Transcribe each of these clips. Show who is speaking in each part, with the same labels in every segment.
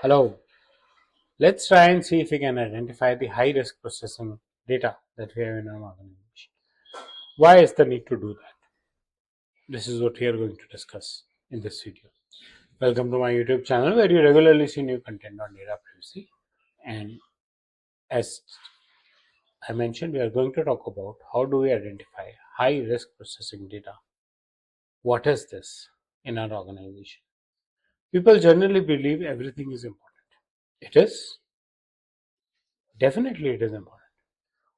Speaker 1: Hello, let's try and see if we can identify the high risk processing data that we have in our organization. Why is the need to do that? This is what we are going to discuss in this video. Welcome to my YouTube channel where you regularly see new content on data privacy. And as I mentioned, we are going to talk about how do we identify high risk processing data. What is this in our organization? People generally believe everything is important. It is. Definitely, it is important.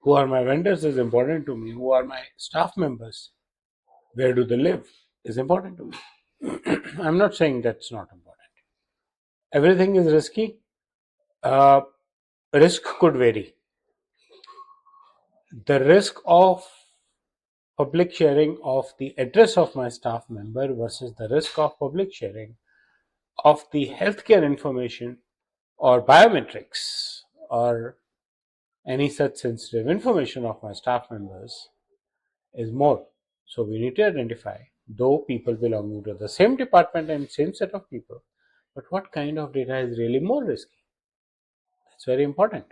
Speaker 1: Who are my vendors is important to me. Who are my staff members? Where do they live is important to me. I'm not saying that's not important. Everything is risky. Uh, Risk could vary. The risk of public sharing of the address of my staff member versus the risk of public sharing of the healthcare information or biometrics or any such sensitive information of my staff members is more. So we need to identify, though people belonging to the same department and same set of people, but what kind of data is really more risky? That's very important.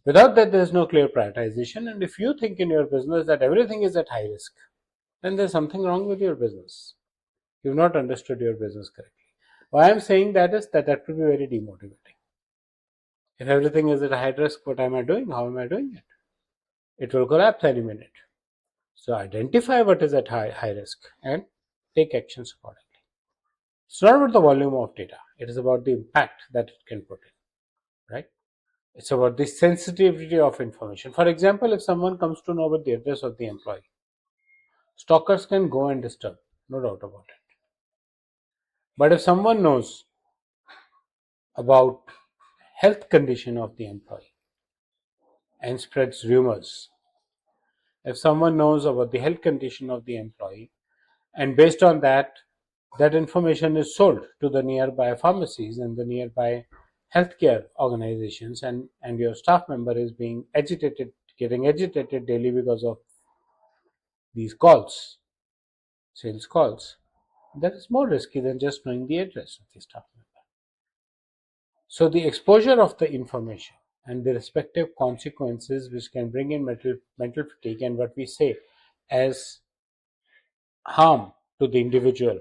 Speaker 1: Without that, there is no clear prioritization. And if you think in your business that everything is at high risk, then there's something wrong with your business. You've not understood your business correctly. Why I'm saying that is that would be very demotivating. If everything is at high risk, what am I doing? How am I doing it? It will collapse any minute. So identify what is at high risk and take actions accordingly. It's not about the volume of data, it is about the impact that it can put in, right? It's about the sensitivity of information. For example, if someone comes to know about the address of the employee, stalkers can go and disturb, no doubt about it. But if someone knows about health condition of the employee and spreads rumors, if someone knows about the health condition of the employee and based on that, that information is sold to the nearby pharmacies and the nearby healthcare organizations, and your staff member is being agitated, getting agitated daily because of these calls, sales calls, that is more risky than just knowing the address of the staff member. So the exposure of the information and the respective consequences which can bring in mental fatigue and what we say as harm to the individual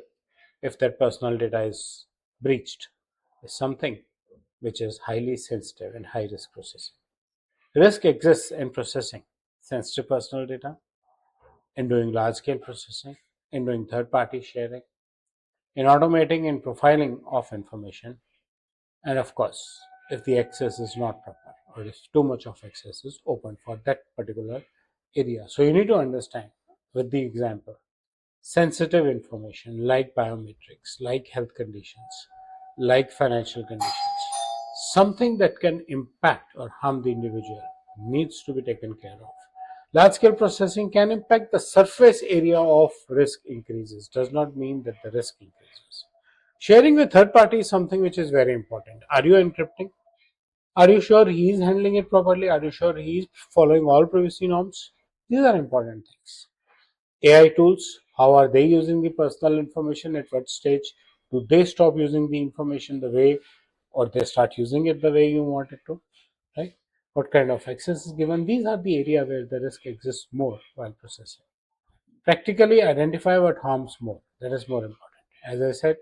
Speaker 1: if their personal data is breached is something which is highly sensitive and high risk processing. Risk exists in processing sensitive personal data, in doing large scale processing, in doing third party sharing, in automating and profiling of information, and of course, if the access is not proper or if too much of access is open for that particular area. So you need to understand with the example sensitive information like biometrics, like health conditions, like financial conditions, something that can impact or harm the individual needs to be taken care of. Large scale processing can impact the surface area of risk increases, does not mean that the risk increases. Sharing with third party is something which is very important. Are you encrypting? Are you sure he is handling it properly? Are you sure he is following all privacy norms? These are important things. AI tools, how are they using the personal information? At what stage do they stop using the information the way, or they start using it the way you want it to? Right? What kind of access is given? These are the area where the risk exists more while processing. Practically identify what harms more. That is more important. As I said,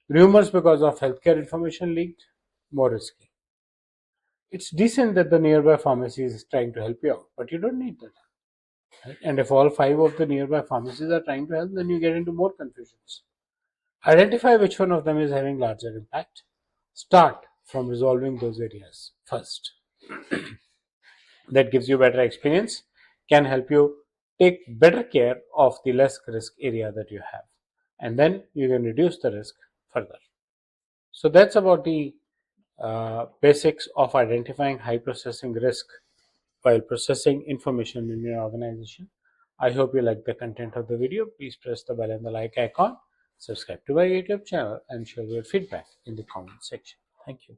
Speaker 1: rumors because of healthcare information leaked, more risky. It's decent that the nearby pharmacy is trying to help you out, but you don't need that. Right? And if all 5 of the nearby pharmacies are trying to help, then you get into more confusions. Identify which one of them is having larger impact. Start from resolving those areas first. That gives you better experience, can help you take better care of the less risk area that you have, and then you can reduce the risk further. So that's about the basics of identifying high processing risk while processing information in your organization. I hope you like the content of the video. Please press the bell and the like icon, subscribe to my YouTube channel, and share your feedback in the comment section. Thank you.